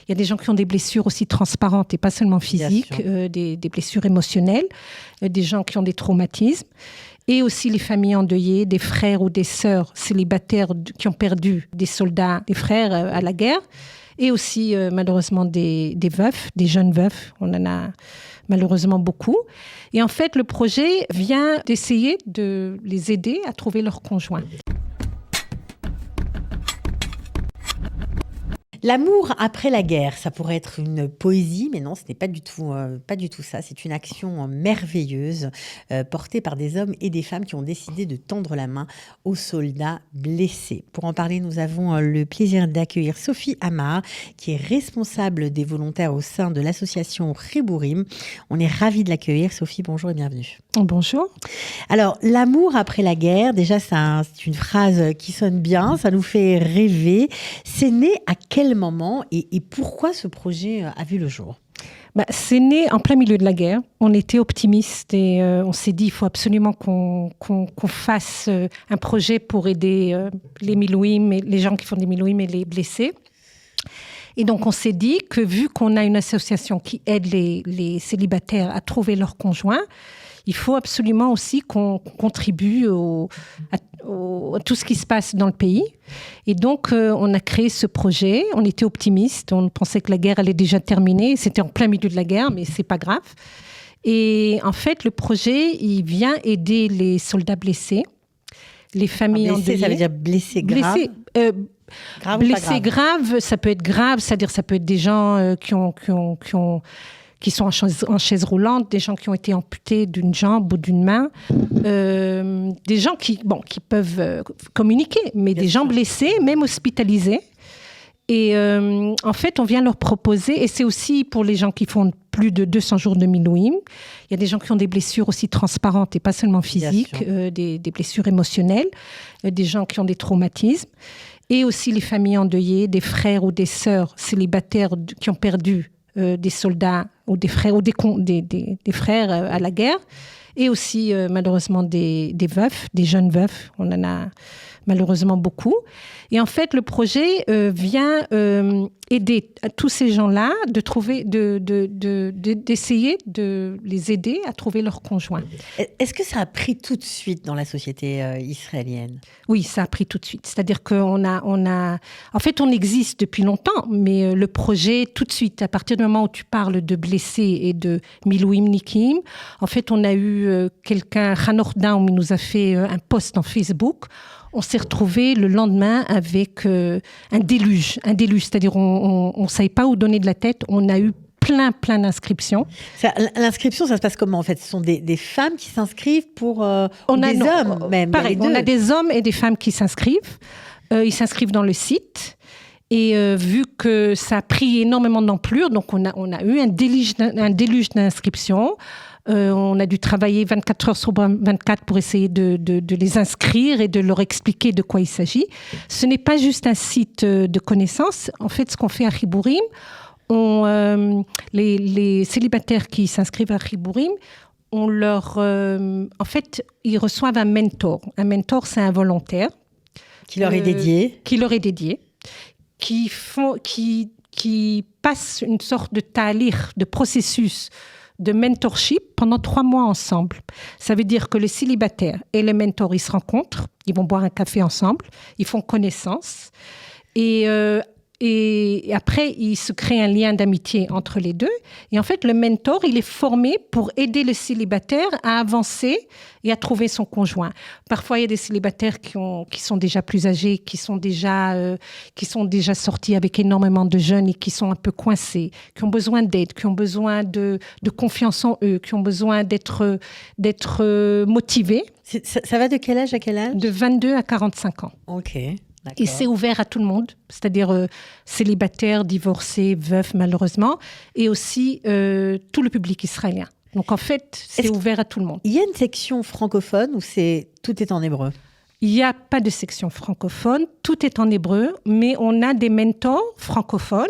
Il y a des gens qui ont des blessures aussi transparentes et pas seulement physiques, des blessures émotionnelles, des gens qui ont des traumatismes. Et aussi les familles endeuillées, des frères ou des sœurs célibataires qui ont perdu des soldats, des frères à la guerre. Et aussi, malheureusement, des veufs, des jeunes veufs. On en a malheureusement beaucoup. Et en fait, le projet vient d'essayer de les aider à trouver leur conjoint. L'amour après la guerre, ça pourrait être une poésie, mais non, ce n'est pas du tout ça. C'est une action merveilleuse portée par des hommes et des femmes qui ont décidé de tendre la main aux soldats blessés. Pour en parler, nous avons le plaisir d'accueillir Sophie Amar, qui est responsable des volontaires au sein de l'association Chibourim. On est ravis de l'accueillir. Sophie, bonjour et bienvenue. Bonjour. Alors, l'amour après la guerre, déjà, c'est une phrase qui sonne bien, ça nous fait rêver. C'est né à quel moment et pourquoi ce projet a vu le jour ? C'est né en plein milieu de la guerre. On était optimistes et on s'est dit il faut absolument qu'on fasse un projet pour aider les Milouïm, les gens qui font des Milouïm et les blessés. Et donc on s'est dit que vu qu'on a une association qui aide les célibataires à trouver leur conjoint, il faut absolument aussi qu'on contribue à tout ce qui se passe dans le pays. Et donc, on a créé ce projet. On était optimistes. On pensait que la guerre allait déjà terminer. C'était en plein milieu de la guerre, mais c'est pas grave. Et en fait, le projet, il vient aider les soldats blessés, les familles endeuillées. Ça veut dire blessés graves. Blessés graves, ça peut être grave, c'est-à-dire ça peut être des gens qui sont en chaise roulante, des gens qui ont été amputés d'une jambe ou d'une main, des gens qui peuvent communiquer, mais des gens blessés, même hospitalisés. Et en fait, on vient leur proposer, et c'est aussi pour les gens qui font plus de 200 jours de Milouïm, il y a des gens qui ont des blessures aussi transparentes et pas seulement physiques, des blessures émotionnelles, des gens qui ont des traumatismes, et aussi les familles endeuillées, des frères ou des sœurs célibataires qui ont perdu des soldats ou des frères des frères à la guerre, et aussi malheureusement des veufs, des jeunes veufs. On en a malheureusement beaucoup. Et en fait, le projet vient aider à tous ces gens-là d'essayer de les aider à trouver leur conjoint. Est-ce que ça a pris tout de suite dans la société israélienne ? Oui, ça a pris tout de suite. C'est-à-dire en fait, on existe depuis longtemps, mais le projet, tout de suite, à partir du moment où tu parles de blessés et de Milouïmnikim, en fait, on a eu quelqu'un, Hanor Daum, il nous a fait un post en Facebook. On s'est retrouvés le lendemain avec un déluge, c'est-à-dire on ne savait pas où donner de la tête. On a eu plein d'inscriptions. L'inscription, ça se passe comment en fait ? Ce sont des femmes qui s'inscrivent pour hommes même. Pareil, on a des hommes et des femmes qui s'inscrivent. Ils s'inscrivent dans le site. Et vu que ça a pris énormément d'ampleur, donc on a eu un déluge d'inscriptions. On a dû travailler 24 heures sur 24 pour essayer de les inscrire et de leur expliquer de quoi il s'agit. Ce n'est pas juste un site de connaissances. En fait, ce qu'on fait à Chibourim, les célibataires qui s'inscrivent à Chibourim, en fait, ils reçoivent un mentor. Un mentor, c'est un volontaire. Qui leur est dédié. Qui passe une sorte de ta'alir, de processus de mentorship pendant 3 mois ensemble. Ça veut dire que le célibataire et le mentor, ils se rencontrent, ils vont boire un café ensemble, ils font connaissance et après, il se crée un lien d'amitié entre les deux. Et en fait, le mentor, il est formé pour aider le célibataire à avancer et à trouver son conjoint. Parfois, il y a des célibataires qui sont déjà plus âgés, qui sont déjà sortis avec énormément de jeunes et qui sont un peu coincés, qui ont besoin d'aide, qui ont besoin de confiance en eux, qui ont besoin d'être motivés. Ça va de quel âge à quel âge ? De 22 à 45 ans. Ok. D'accord. Et c'est ouvert à tout le monde, c'est-à-dire célibataires, divorcés, veufs malheureusement, et aussi tout le public israélien. Donc en fait, c'est ouvert à tout le monde. Il y a une section francophone où tout est en hébreu ? Il n'y a pas de section francophone, tout est en hébreu, mais on a des mentors francophones.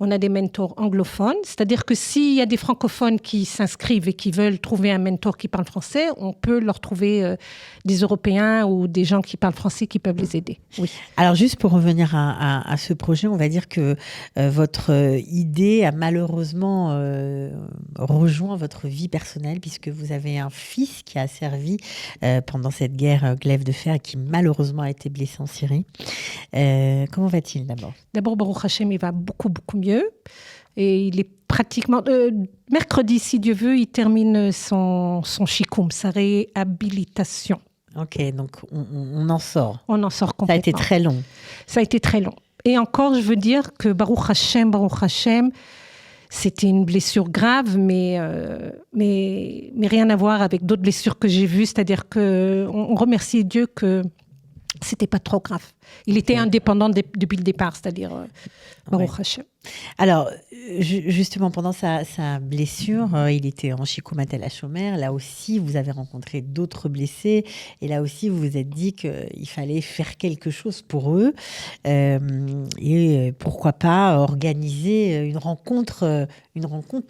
on a des mentors anglophones. C'est-à-dire que s'il y a des francophones qui s'inscrivent et qui veulent trouver un mentor qui parle français, on peut leur trouver des Européens ou des gens qui parlent français qui peuvent les aider. Oui. Alors, juste pour revenir à ce projet, on va dire que votre idée a malheureusement rejoint votre vie personnelle, puisque vous avez un fils qui a servi pendant cette guerre glaive de fer et qui malheureusement a été blessé en Syrie. Comment va-t-il d'abord ? D'abord, Baruch Hashem, il va beaucoup, beaucoup mieux. Et il est pratiquement... mercredi, si Dieu veut, il termine son shikoum, sa réhabilitation. Ok, donc on en sort. On en sort complètement. Ça a été très long. Ça a été très long. Et encore, je veux dire que Baruch Hashem, c'était une blessure grave, mais rien à voir avec d'autres blessures que j'ai vues. C'est-à-dire qu'on remercie Dieu que c'était pas trop grave. Il était indépendant depuis le départ, c'est-à-dire Baruch Hashem. Alors, justement, pendant sa blessure, il était en Shikoum Tel HaShomer. Là aussi, vous avez rencontré d'autres blessés. Et là aussi, vous vous êtes dit qu'il fallait faire quelque chose pour eux. Et pourquoi pas organiser une rencontre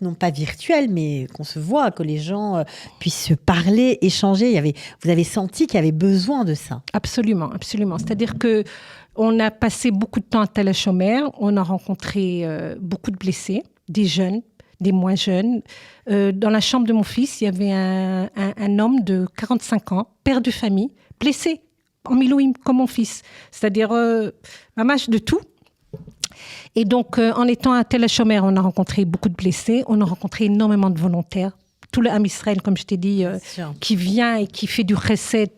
non pas virtuelle, mais qu'on se voit, que les gens puissent se parler, échanger. Vous avez senti qu'il y avait besoin de ça. Absolument, absolument. C'est-à-dire que on a passé beaucoup de temps à Tel HaShomer, on a rencontré beaucoup de blessés, des jeunes, des moins jeunes. Dans la chambre de mon fils, il y avait un homme de 45 ans, père de famille, blessé, en milouim, comme mon fils. C'est-à-dire un match de tout. Et donc, en étant à Tel HaShomer, on a rencontré beaucoup de blessés, on a rencontré énormément de volontaires. Tout le Ham Israël, comme je t'ai dit, qui vient et qui fait du chesed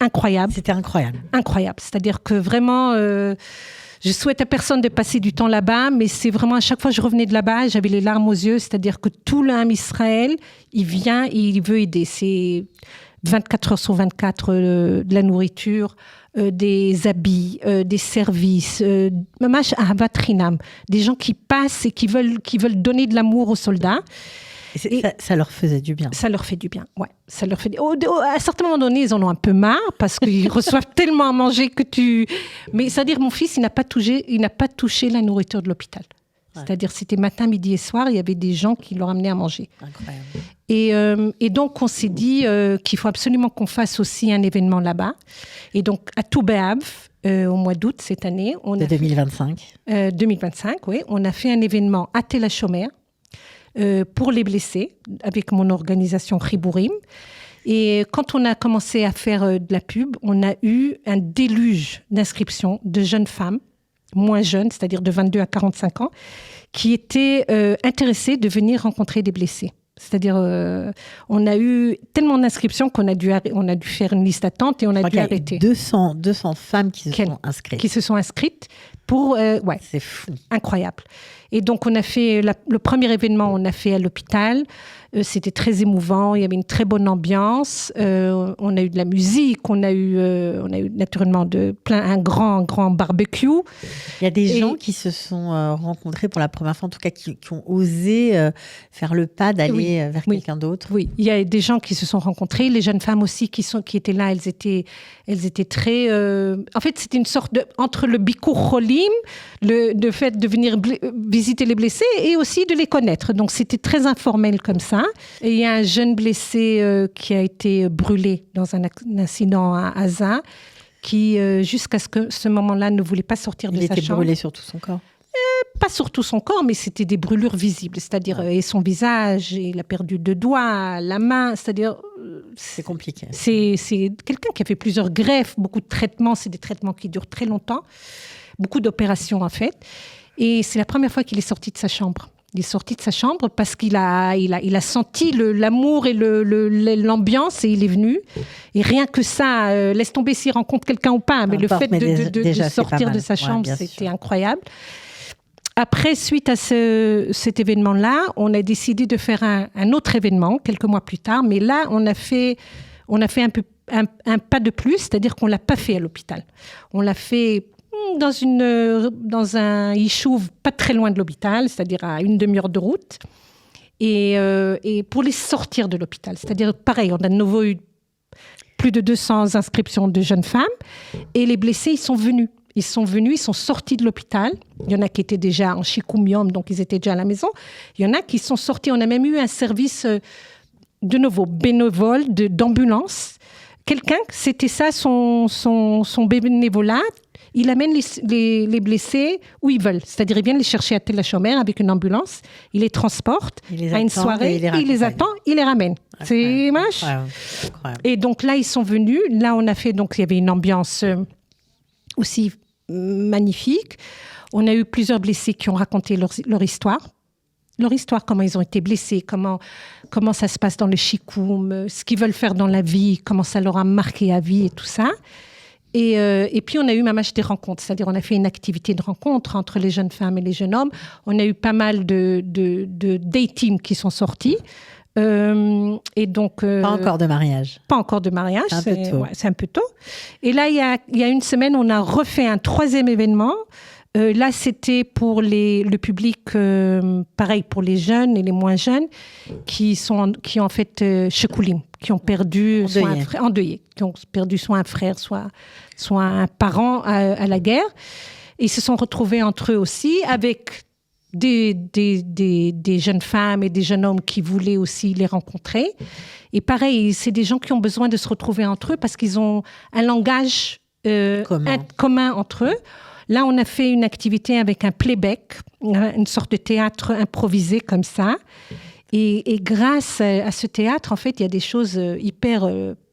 incroyable. C'était incroyable. Incroyable. C'est-à-dire que vraiment, je souhaite à personne de passer du temps là-bas, mais c'est vraiment à chaque fois que je revenais de là-bas, j'avais les larmes aux yeux. C'est-à-dire que tout le Ham Israël, il vient et il veut aider. C'est 24 heures sur 24, de la nourriture, des habits, des services, mamash ahavat chinam, des gens qui passent et qui veulent donner de l'amour aux soldats. Et ça leur faisait du bien. Ça leur fait du bien, ouais. Ça leur fait... à un certain moment donné, ils en ont un peu marre parce qu'ils reçoivent tellement à manger que tu... Mais c'est-à-dire, mon fils, il n'a pas touché la nourriture de l'hôpital. Ouais. C'est-à-dire, c'était matin, midi et soir, il y avait des gens qui leur amenaient à manger. Incroyable. Et donc, on s'est dit qu'il faut absolument qu'on fasse aussi un événement là-bas. Et donc, à Toubéav, au mois d'août cette année... De 2025. 2025, oui. On a fait un événement à Tel HaShomer, pour les blessés, avec mon organisation Chibourim. Et quand on a commencé à faire de la pub, on a eu un déluge d'inscriptions de jeunes femmes, moins jeunes, c'est-à-dire de 22 à 45 ans, qui étaient intéressées de venir rencontrer des blessés. C'est-à-dire, on a eu tellement d'inscriptions qu'on a dû faire une liste d'attente et on a dû arrêter. 200 femmes qui se sont inscrites. Qui se sont inscrites pour... ouais, c'est fou. Incroyable. Et donc, on a fait le premier événement, on a fait à l'hôpital. C'était très émouvant, il y avait une très bonne ambiance. On a eu de la musique, on a eu naturellement un grand barbecue. Il y a des gens qui se sont rencontrés pour la première fois, en tout cas qui ont osé faire le pas d'aller vers quelqu'un d'autre. Oui, il y a des gens qui se sont rencontrés, les jeunes femmes aussi qui étaient là, elles étaient très... En fait, c'était une sorte entre le Bikur Cholim, le fait de venir visiter les blessés et aussi de les connaître. Donc, c'était très informel comme ça. Et il y a un jeune blessé qui a été brûlé dans un incident à Gaza, qui, jusqu'à ce moment-là, ne voulait pas sortir de sa chambre. Il était brûlé sur tout son corps? Pas sur tout son corps, mais c'était des brûlures visibles. C'est-à-dire, et son visage, il a perdu 2 doigts, la main, c'est-à-dire... C'est compliqué. C'est quelqu'un qui a fait plusieurs greffes, beaucoup de traitements. C'est des traitements qui durent très longtemps. Beaucoup d'opérations, en fait. Et c'est la première fois qu'il est sorti de sa chambre. Il est sorti de sa chambre parce qu'il a senti l'amour et l'ambiance et il est venu. Et rien que ça, laisse tomber s'il rencontre quelqu'un ou pas, mais le fait de sortir de sa chambre, c'était incroyable. Après, suite à cet événement-là, on a décidé de faire un autre événement quelques mois plus tard. Mais là, on a fait un pas de plus, c'est-à-dire qu'on ne l'a pas fait à l'hôpital. On l'a fait... dans un yishuv pas très loin de l'hôpital, c'est-à-dire à une demi-heure de route, et pour les sortir de l'hôpital. C'est-à-dire, pareil, on a de nouveau eu plus de 200 inscriptions de jeunes femmes, et les blessés, ils sont venus. Ils sont venus, ils sont sortis de l'hôpital. Il y en a qui étaient déjà en chikoumium, donc ils étaient déjà à la maison. Il y en a qui sont sortis. On a même eu un service, de nouveau, bénévole d'ambulance. Quelqu'un, c'était ça son bénévolat. Il amène les blessés où ils veulent. C'est-à-dire, ils viennent les chercher à Tel-la-Chomère avec une ambulance. Il les transporte à une soirée. Il les attend, il les ramène. C'est moche. Et donc là, ils sont venus. Là, on a fait... Donc, il y avait une ambiance aussi magnifique. On a eu plusieurs blessés qui ont raconté leur histoire. Leur histoire, comment ils ont été blessés, comment ça se passe dans le chikoum, ce qu'ils veulent faire dans la vie, comment ça leur a marqué à vie et tout ça. Et puis, on a eu mamash des rencontres, c'est-à-dire on a fait une activité de rencontre entre les jeunes femmes et les jeunes hommes. On a eu pas mal de dating qui sont sortis. Et donc, pas encore de mariage. Pas encore de mariage, c'est un peu tôt. Et là, il y a une semaine, on a refait un 3e événement. Là, c'était pour le public, pareil, pour les jeunes et les moins jeunes, qui ont en fait shekoulim, qui ont perdu endeuillés, qui ont perdu soit un frère, soit un parent à la guerre. Et ils se sont retrouvés entre eux aussi, avec des jeunes femmes et des jeunes hommes qui voulaient aussi les rencontrer. Et pareil, c'est des gens qui ont besoin de se retrouver entre eux parce qu'ils ont un langage commun entre eux. Là, on a fait une activité avec un playback, une sorte de théâtre improvisé comme ça. Et grâce à ce théâtre, en fait, il y a des choses hyper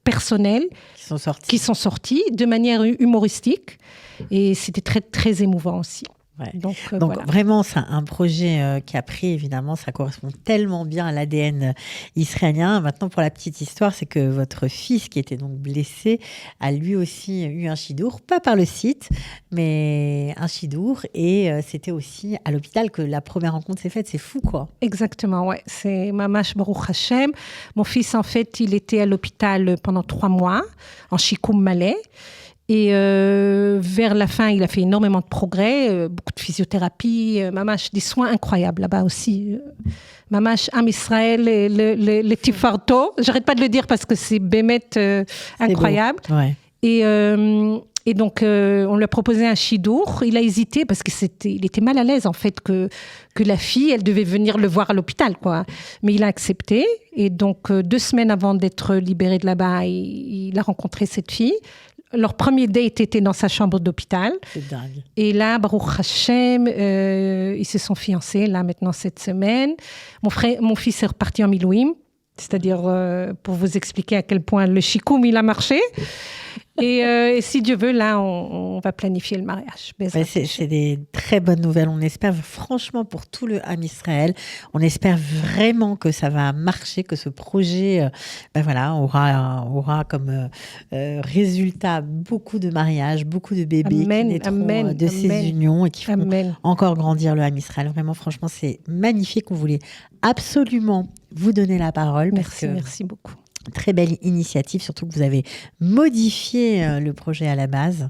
personnelles qui sont sorties de manière humoristique. Et c'était très, très émouvant aussi. Ouais. Donc voilà. Vraiment, c'est un projet qui a pris, évidemment, ça correspond tellement bien à l'ADN israélien. Maintenant, pour la petite histoire, c'est que votre fils, qui était donc blessé, a lui aussi eu un chidour, pas par le site, mais un chidour. Et c'était aussi à l'hôpital que la première rencontre s'est faite. C'est fou, quoi. Exactement, ouais. C'est Mamash Baruch Hashem. Mon fils, en fait, il était à l'hôpital pendant 3 mois, en Shikoum Malais. Et vers la fin, il a fait énormément de progrès, beaucoup de physiothérapie, mamash, des soins incroyables là-bas aussi. Mamash, Am Israël, le Tifarto. J'arrête pas de le dire parce que c'est bémet incroyable. Ouais. Et donc, on lui a proposé un chidour. Il a hésité parce qu'il était mal à l'aise, en fait, que la fille, elle devait venir le voir à l'hôpital, quoi. Mais il a accepté. Et donc, 2 semaines avant d'être libéré de là-bas, il a rencontré cette fille. Leur premier date était dans sa chambre d'hôpital. C'est dingue. Et là, Baruch Hashem, ils se sont fiancés, là, maintenant, cette semaine. Mon fils est reparti en Milouim, c'est-à-dire pour vous expliquer à quel point le chikoum, il a marché. Et si Dieu veut, là, on va planifier le mariage. Ouais, c'est des très bonnes nouvelles. On espère franchement pour tout le Ham Israël. On espère vraiment que ça va marcher, que ce projet aura comme résultat beaucoup de mariages, beaucoup de bébés qui naîtront de ces unions et qui feront encore grandir le Ham Israël. Vraiment, franchement, c'est magnifique. On voulait absolument vous donner la parole. Merci beaucoup. Très belle initiative, surtout que vous avez modifié le projet à la base.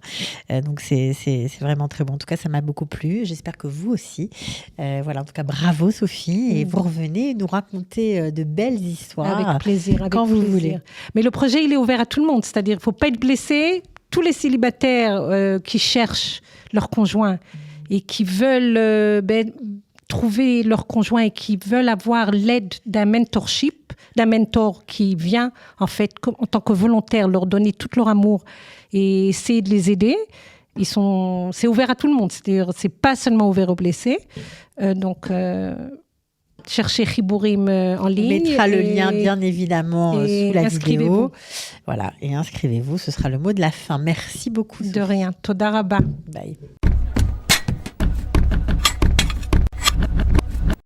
Donc, c'est vraiment très bon. En tout cas, ça m'a beaucoup plu. J'espère que vous aussi. Voilà, en tout cas, bravo Sophie. Et vous revenez nous raconter de belles histoires. Avec plaisir. Quand vous voulez. Mais le projet, il est ouvert à tout le monde. C'est-à-dire, il ne faut pas être blessé. Tous les célibataires qui cherchent leur conjoint et qui veulent... trouver leur conjoint et qui veulent avoir l'aide d'un mentorship, d'un mentor qui vient en fait en tant que volontaire leur donner tout leur amour et essayer de les aider. C'est ouvert à tout le monde, c'est-à-dire c'est pas seulement ouvert aux blessés. Donc cherchez Chibourim en ligne. On mettra le lien bien évidemment sous la vidéo. Voilà, et inscrivez-vous, ce sera le mot de la fin. Merci beaucoup. De rien. Toda Rabba. Bye.